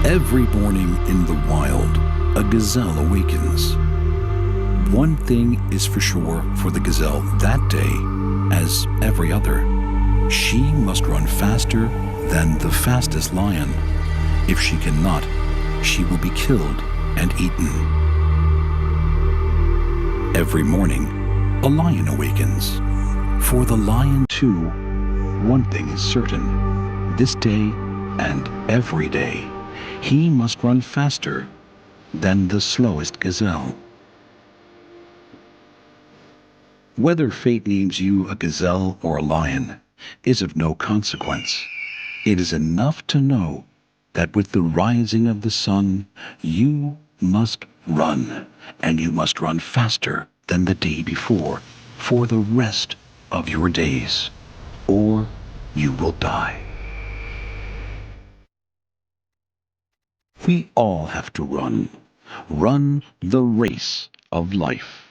Every morning in the wild, a gazelle awakens. One thing is for sure for the gazelle that day, as every other. She must run faster than the fastest lion. If she cannot, she will be killed and eaten. Every morning, a lion awakens. For the lion, too, one thing is certain. This day and every day, he must run faster than the slowest gazelle. Whether fate names you a gazelle or a lion is of no consequence. It is enough to know that with the rising of the sun, you must run, and you must run faster than the day before for the rest of your days, or you will die. We all have to run the race of life.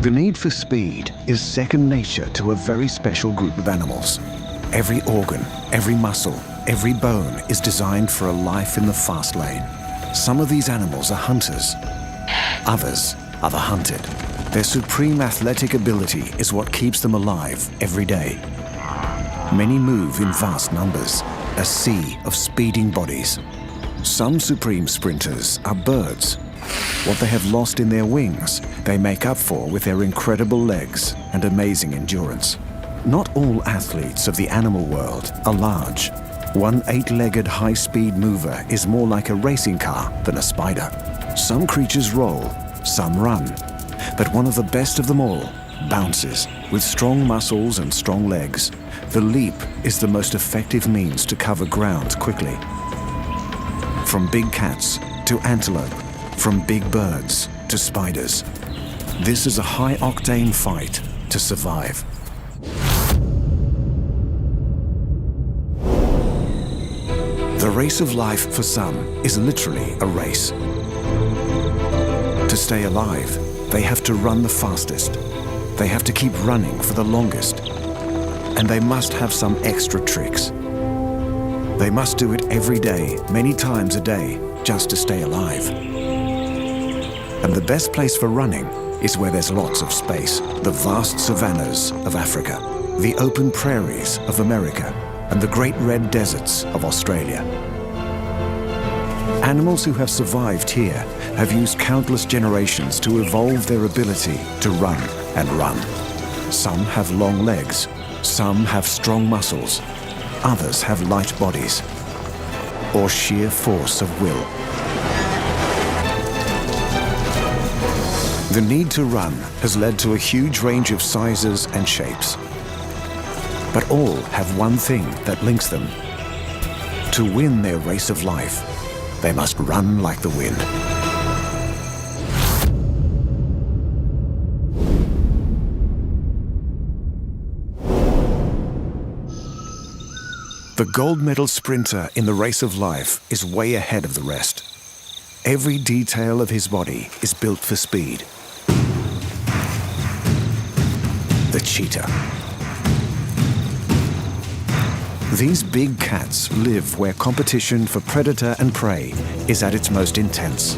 The need for speed is second nature to a very special group of animals. Every organ, every muscle, every bone is designed for a life in the fast lane. Some of these animals are hunters. Others are the hunted. Their supreme athletic ability is what keeps them alive every day. Many move in vast numbers, a sea of speeding bodies. Some supreme sprinters are birds. What they have lost in their wings, they make up for with their incredible legs and amazing endurance. Not all athletes of the animal world are large. One 8-legged high-speed mover is more like a racing car than a spider. Some creatures roll, some run. But one of the best of them all bounces. With strong muscles and strong legs, the leap is the most effective means to cover ground quickly. From big cats to antelope, from big birds to spiders. This is a high-octane fight to survive. The race of life for some is literally a race. To stay alive, they have to run the fastest. They have to keep running for the longest. And they must have some extra tricks. They must do it every day, many times a day, just to stay alive. And the best place for running is where there's lots of space. The vast savannas of Africa, the open prairies of America, and the great red deserts of Australia. Animals who have survived here have used countless generations to evolve their ability to run and run. Some have long legs, some have strong muscles, others have light bodies, or sheer force of will. The need to run has led to a huge range of sizes and shapes. But all have one thing that links them. To win their race of life, they must run like the wind. The gold medal sprinter in the race of life is way ahead of the rest. Every detail of his body is built for speed. The cheetah. These big cats live where competition for predator and prey is at its most intense.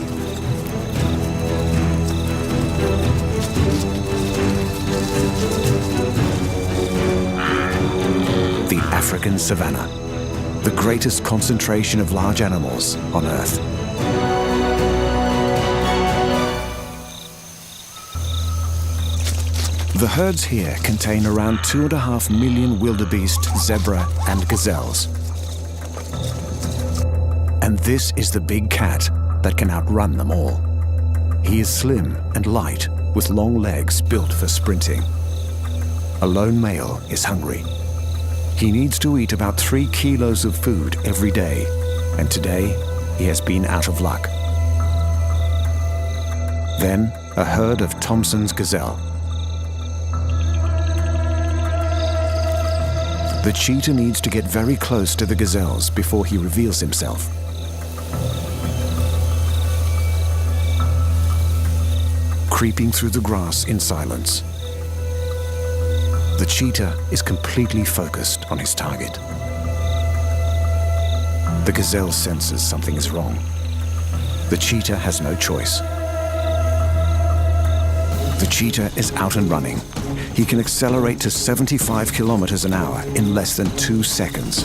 The African savanna, the greatest concentration of large animals on Earth. The herds here contain around 2.5 million wildebeest, zebra, and gazelles. And this is the big cat that can outrun them all. He is slim and light, with long legs built for sprinting. A lone male is hungry. He needs to eat about 3 kilos of food every day, and today he has been out of luck. Then, a herd of Thomson's gazelle. The cheetah needs to get very close to the gazelles before he reveals himself. Creeping through the grass in silence. The cheetah is completely focused on his target. The gazelle senses something is wrong. The cheetah has no choice. The cheetah is out and running. He can accelerate to 75 kilometers an hour in less than 2 seconds.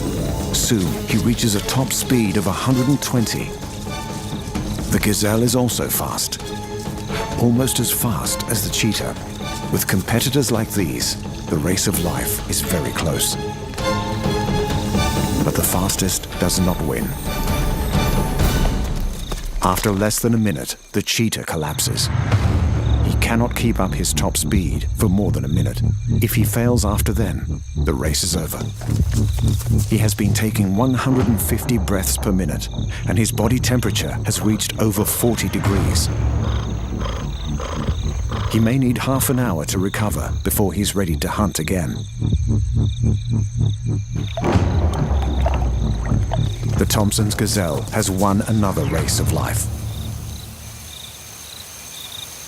Soon, he reaches a top speed of 120. The gazelle is also fast. Almost as fast as the cheetah. With competitors like these, the race of life is very close. But the fastest does not win. After less than a minute, the cheetah collapses. He cannot keep up his top speed for more than a minute. If he fails after then, the race is over. He has been taking 150 breaths per minute, and his body temperature has reached over 40 degrees. He may need half an hour to recover before he's ready to hunt again. The Thomson's gazelle has won another race of life.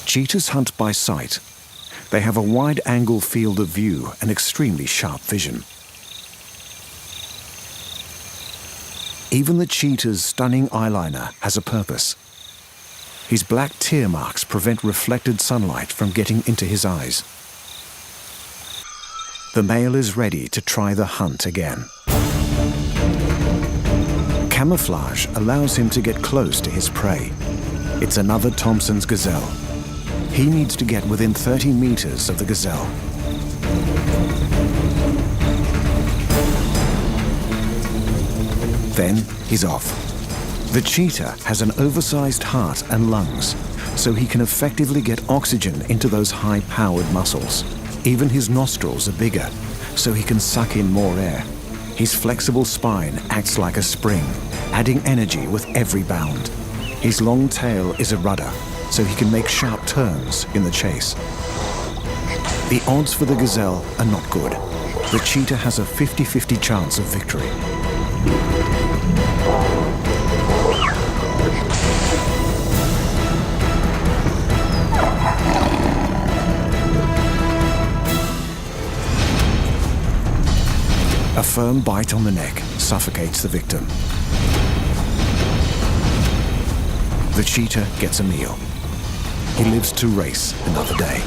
Cheetahs hunt by sight. They have a wide-angle field of view and extremely sharp vision. Even the cheetah's stunning eyeliner has a purpose. His black tear marks prevent reflected sunlight from getting into his eyes. The male is ready to try the hunt again. Camouflage allows him to get close to his prey. It's another Thomson's gazelle. He needs to get within 30 meters of the gazelle. Then he's off. The cheetah has an oversized heart and lungs, so he can effectively get oxygen into those high-powered muscles. Even his nostrils are bigger, so he can suck in more air. His flexible spine acts like a spring, adding energy with every bound. His long tail is a rudder, so he can make sharp turns in the chase. The odds for the gazelle are not good. The cheetah has a 50-50 chance of victory. A firm bite on the neck suffocates the victim. The cheetah gets a meal. He lives to race another day.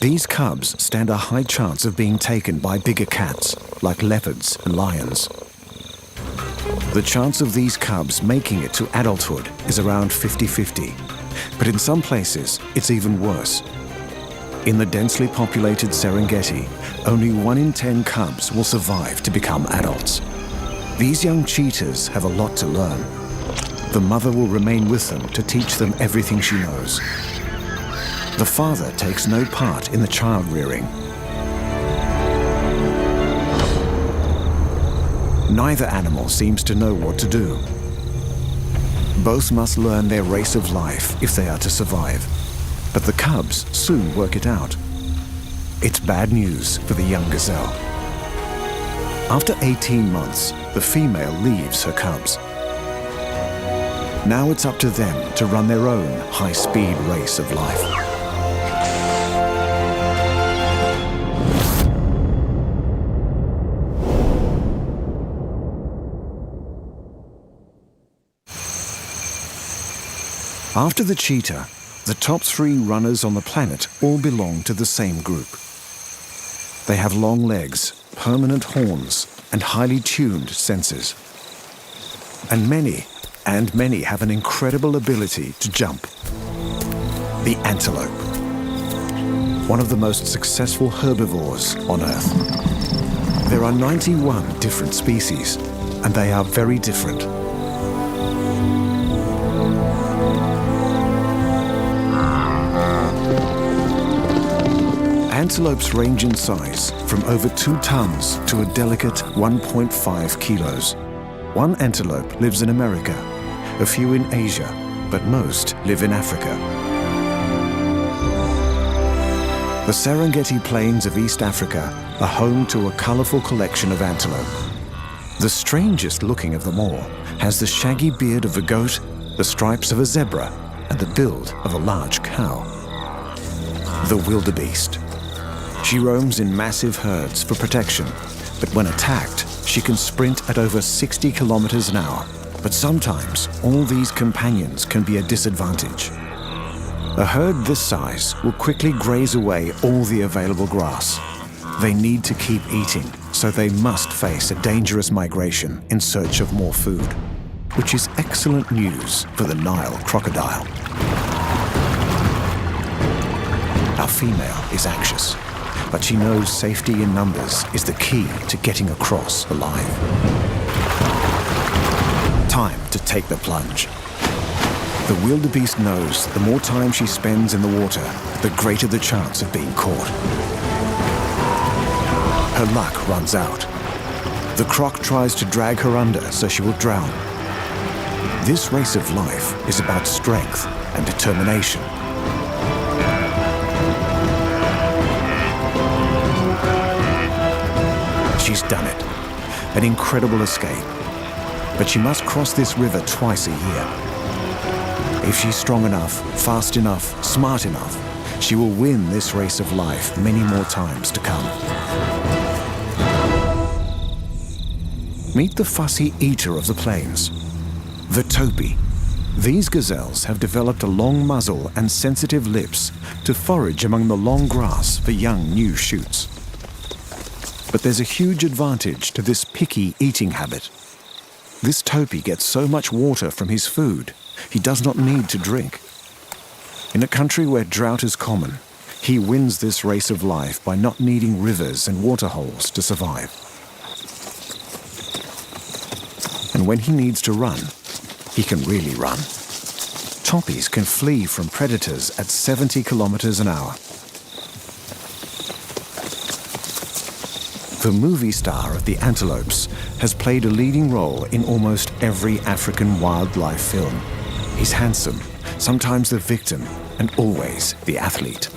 These cubs stand a high chance of being taken by bigger cats, like leopards and lions. The chance of these cubs making it to adulthood is around 50-50, but in some places it's even worse. In the densely populated Serengeti, only 1 in 10 cubs will survive to become adults. These young cheetahs have a lot to learn. The mother will remain with them to teach them everything she knows. The father takes no part in the child rearing. Neither animal seems to know what to do. Both must learn their race of life if they are to survive. But the cubs soon work it out. It's bad news for the young gazelle. After 18 months, the female leaves her cubs. Now it's up to them to run their own high-speed race of life. After the cheetah, the top 3 runners on the planet all belong to the same group. They have long legs, permanent horns, and highly tuned senses. And many have an incredible ability to jump. The antelope, one of the most successful herbivores on Earth. There are 91 different species, and they are very different. Antelopes range in size from over 2 tons to a delicate 1.5 kilos. One antelope lives in America, a few in Asia, but most live in Africa. The Serengeti Plains of East Africa are home to a colorful collection of antelope. The strangest looking of them all has the shaggy beard of a goat, the stripes of a zebra, and the build of a large cow. The wildebeest. She roams in massive herds for protection, but when attacked, she can sprint at over 60 kilometers an hour. But sometimes, all these companions can be a disadvantage. A herd this size will quickly graze away all the available grass. They need to keep eating, so they must face a dangerous migration in search of more food, which is excellent news for the Nile crocodile. Our female is anxious, but she knows safety in numbers is the key to getting across alive. Time to take the plunge. The wildebeest knows the more time she spends in the water, the greater the chance of being caught. Her luck runs out. The croc tries to drag her under so she will drown. This race of life is about strength and determination. She's done it. An incredible escape. But she must cross this river twice a year. If she's strong enough, fast enough, smart enough, she will win this race of life many more times to come. Meet the fussy eater of the plains, the topi. These gazelles have developed a long muzzle and sensitive lips to forage among the long grass for young new shoots. But there's a huge advantage to this picky eating habit. This topi gets so much water from his food, he does not need to drink. In a country where drought is common, he wins this race of life by not needing rivers and waterholes to survive. And when he needs to run, he can really run. Topis can flee from predators at 70 kilometers an hour. The movie star of the antelopes has played a leading role in almost every African wildlife film. He's handsome, sometimes the victim, and always the athlete.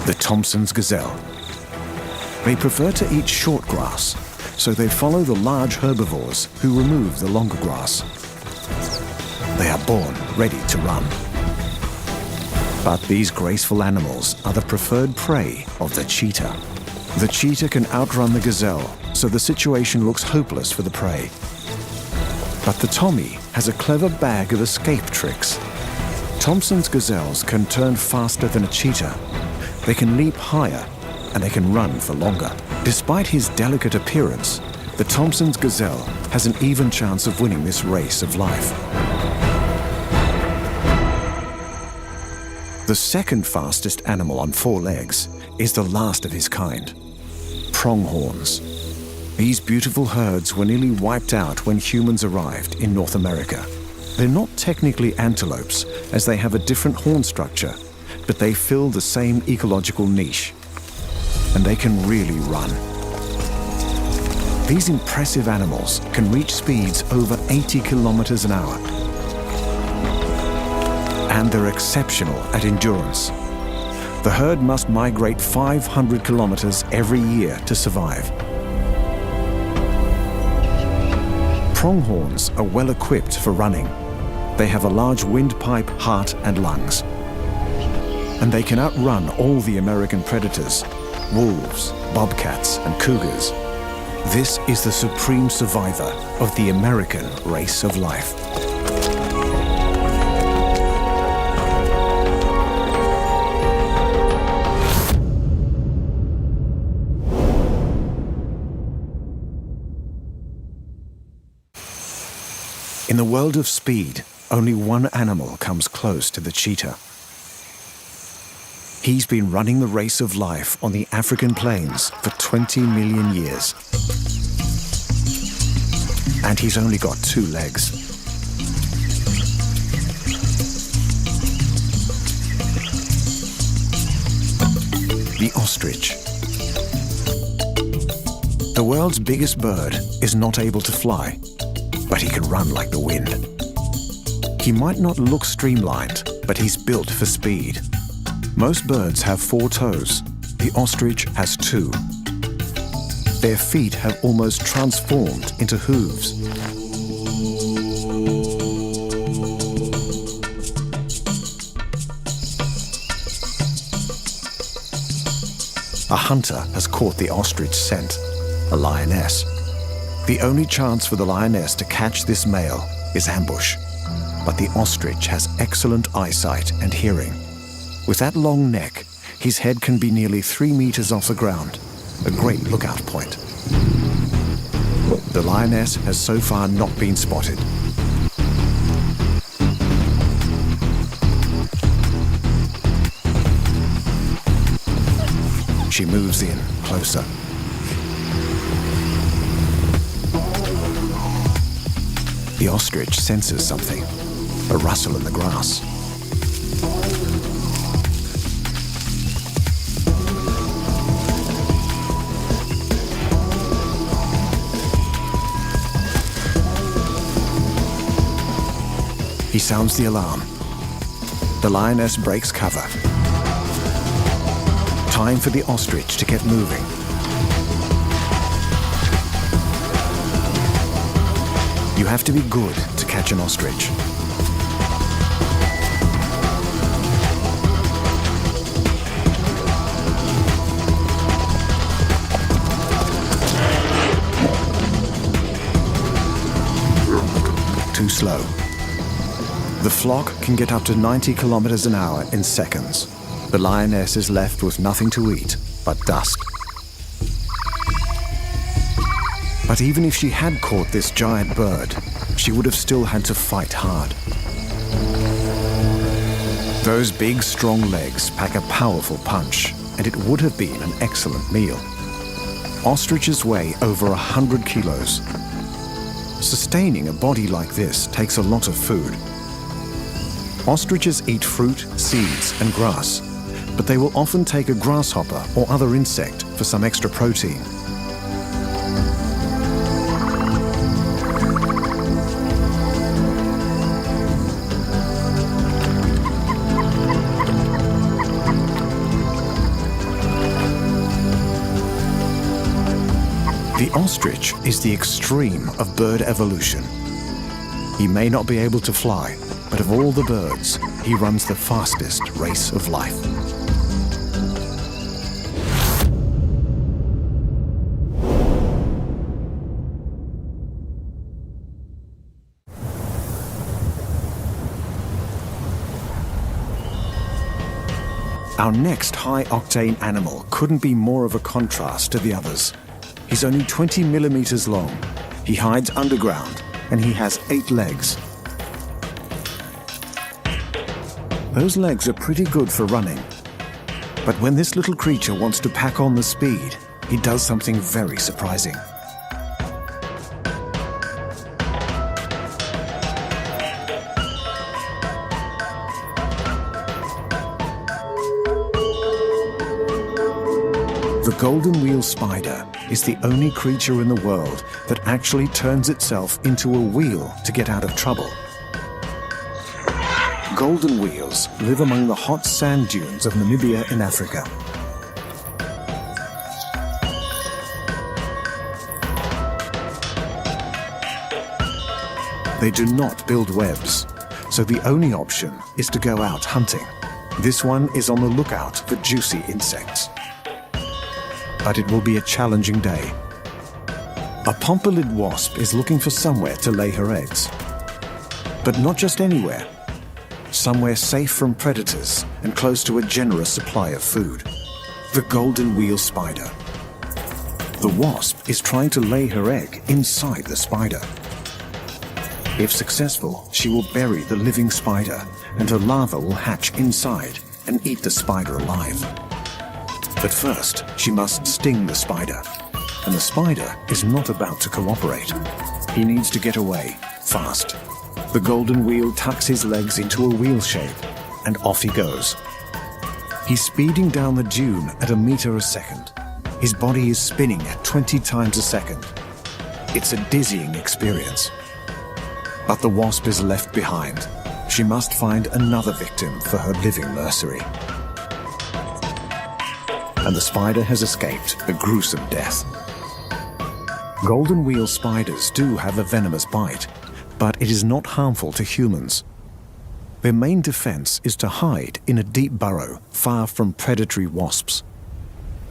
The Thompson's gazelle. They prefer to eat short grass, so they follow the large herbivores who remove the longer grass. They are born ready to run. But these graceful animals are the preferred prey of the cheetah. The cheetah can outrun the gazelle, so the situation looks hopeless for the prey. But the Tommy has a clever bag of escape tricks. Thompson's gazelles can turn faster than a cheetah. They can leap higher, and they can run for longer. Despite his delicate appearance, the Thompson's gazelle has an even chance of winning this race of life. The second fastest animal on 4 legs is the last of his kind. Pronghorns. These beautiful herds were nearly wiped out when humans arrived in North America. They're not technically antelopes, as they have a different horn structure, but they fill the same ecological niche. And they can really run. These impressive animals can reach speeds over 80 kilometers an hour. And they're exceptional at endurance. The herd must migrate 500 kilometers every year to survive. Pronghorns are well equipped for running. They have a large windpipe, heart, and lungs. And they can outrun all the American predators, wolves, bobcats, and cougars. This is the supreme survivor of the American race of life. In the world of speed, only one animal comes close to the cheetah. He's been running the race of life on the African plains for 20 million years. And he's only got 2 legs. The ostrich. The world's biggest bird is not able to fly, but he can run like the wind. He might not look streamlined, but he's built for speed. Most birds have 4 toes. The ostrich has 2. Their feet have almost transformed into hooves. A hunter has caught the ostrich scent, a lioness. The only chance for the lioness to catch this male is ambush. But the ostrich has excellent eyesight and hearing. With that long neck, his head can be nearly 3 meters off the ground, a great lookout point. The lioness has so far not been spotted. She moves in closer. The ostrich senses something, a rustle in the grass. He sounds the alarm. The lioness breaks cover. Time for the ostrich to get moving. You have to be good to catch an ostrich. Too slow. The flock can get up to 90 kilometers an hour in seconds. The lioness is left with nothing to eat but dust. But even if she had caught this giant bird, she would have still had to fight hard. Those big, strong legs pack a powerful punch, and it would have been an excellent meal. Ostriches weigh over 100 kilos. Sustaining a body like this takes a lot of food. Ostriches eat fruit, seeds, and grass, but they will often take a grasshopper or other insect for some extra protein. The ostrich is the extreme of bird evolution. He may not be able to fly, but of all the birds, he runs the fastest race of life. Our next high-octane animal couldn't be more of a contrast to the others. He's only 20 millimeters long. He hides underground, and he has 8 legs. Those legs are pretty good for running. But when this little creature wants to pack on the speed, he does something very surprising. The golden wheel spider is the only creature in the world that actually turns itself into a wheel to get out of trouble. Golden wheels live among the hot sand dunes of Namibia in Africa. They do not build webs, so the only option is to go out hunting. This one is on the lookout for juicy insects. But it will be a challenging day. A pompelid wasp is looking for somewhere to lay her eggs. But not just anywhere. Somewhere safe from predators and close to a generous supply of food. The golden wheel spider. The wasp is trying to lay her egg inside the spider. If successful, she will bury the living spider, and her larva will hatch inside and eat the spider alive. But first, she must sting the spider, and the spider is not about to cooperate. He needs to get away, fast. The golden wheel tucks his legs into a wheel shape, and off he goes. He's speeding down the dune at 1 meter a second. His body is spinning at 20 times a second. It's a dizzying experience. But the wasp is left behind. She must find another victim for her living nursery. And the spider has escaped a gruesome death. Golden wheel spiders do have a venomous bite, but it is not harmful to humans. Their main defense is to hide in a deep burrow far from predatory wasps.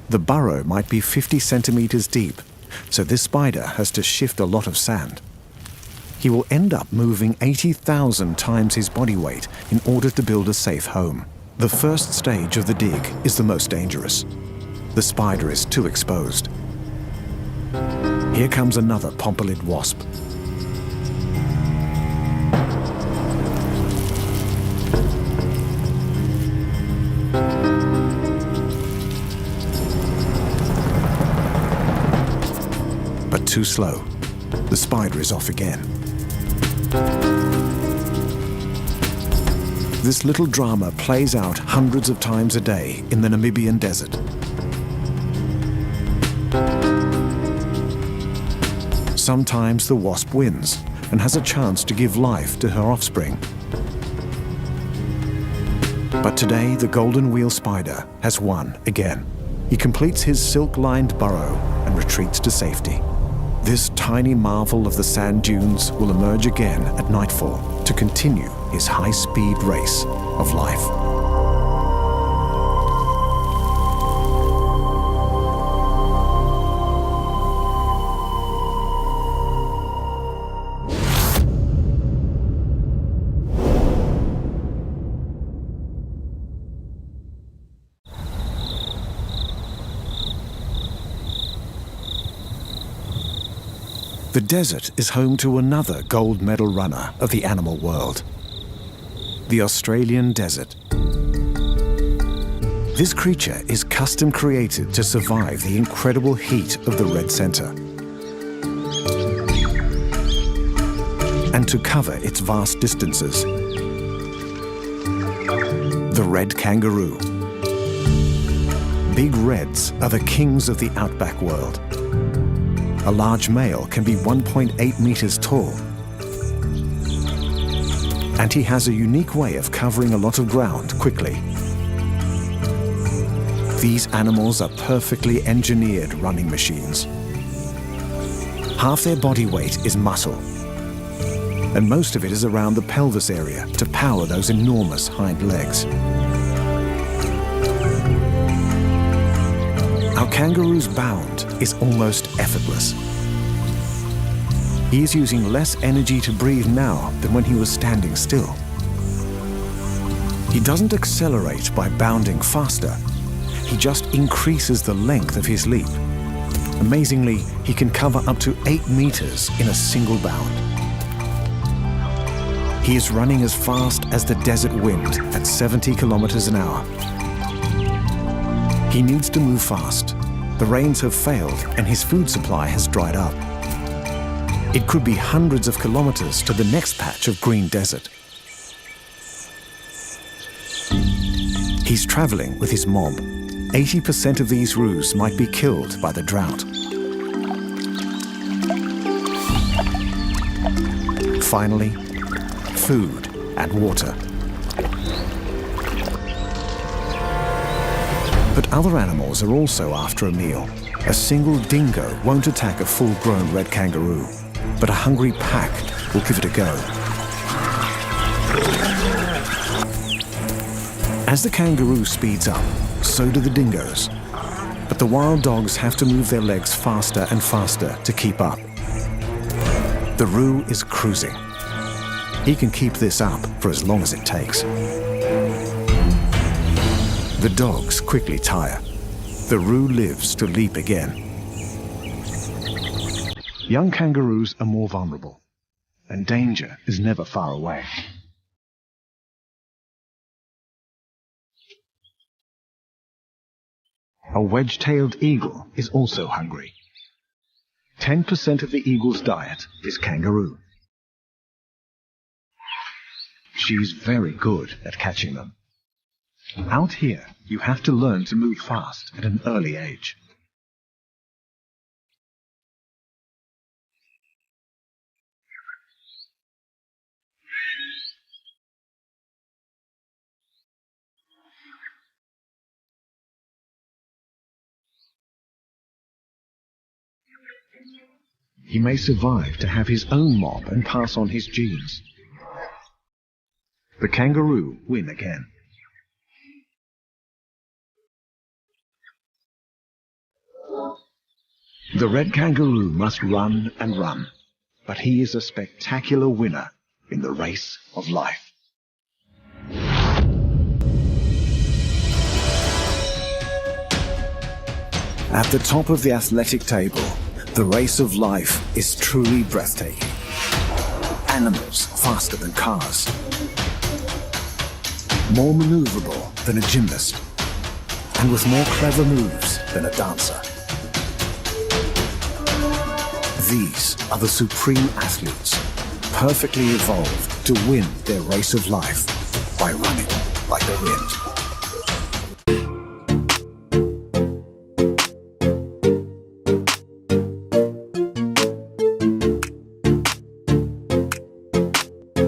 The burrow might be 50 centimeters deep, so this spider has to shift a lot of sand. He will end up moving 80,000 times his body weight in order to build a safe home. The first stage of the dig is the most dangerous. The spider is too exposed. Here comes another pompilid wasp. But too slow. The spider is off again. This little drama plays out hundreds of times a day in the Namibian desert. Sometimes the wasp wins and has a chance to give life to her offspring. But today the golden wheel spider has won again. He completes his silk-lined burrow and retreats to safety. This tiny marvel of the sand dunes will emerge again at nightfall to continue his high-speed race of life. The desert is home to another gold medal runner of the animal world, the Australian desert. This creature is custom created to survive the incredible heat of the red center and to cover its vast distances. The red kangaroo. Big reds are the kings of the outback world. A large male can be 1.8 meters tall. And he has a unique way of covering a lot of ground quickly. These animals are perfectly engineered running machines. Half their body weight is muscle, and most of it is around the pelvis area to power those enormous hind legs. Our kangaroo's bound is almost effortless. He is using less energy to breathe now than when he was standing still. He doesn't accelerate by bounding faster. He just increases the length of his leap. Amazingly, he can cover up to 8 meters in a single bound. He is running as fast as the desert wind at 70 kilometers an hour. He needs to move fast. The rains have failed and his food supply has dried up. It could be hundreds of kilometers to the next patch of green desert. He's traveling with his mob. 80% of these roos might be killed by the drought. Finally, food and water. But other animals are also after a meal. A single dingo won't attack a full-grown red kangaroo, but a hungry pack will give it a go. As the kangaroo speeds up, so do the dingoes. But the wild dogs have to move their legs faster and faster to keep up. The roo is cruising. He can keep this up for as long as it takes. The dogs quickly tire. The roo lives to leap again. Young kangaroos are more vulnerable, and danger is never far away. A wedge-tailed eagle is also hungry. 10% of the eagle's diet is kangaroo. She's very good at catching them. Out here, you have to learn to move fast at an early age. He may survive to have his own mob and pass on his genes. The kangaroo win again. The red kangaroo must run and run, but he is a spectacular winner in the race of life. At the top of the athletic table, the race of life is truly breathtaking. Animals faster than cars, more maneuverable than a gymnast, and with more clever moves than a dancer. These are the supreme athletes, perfectly evolved to win their race of life by running like the wind.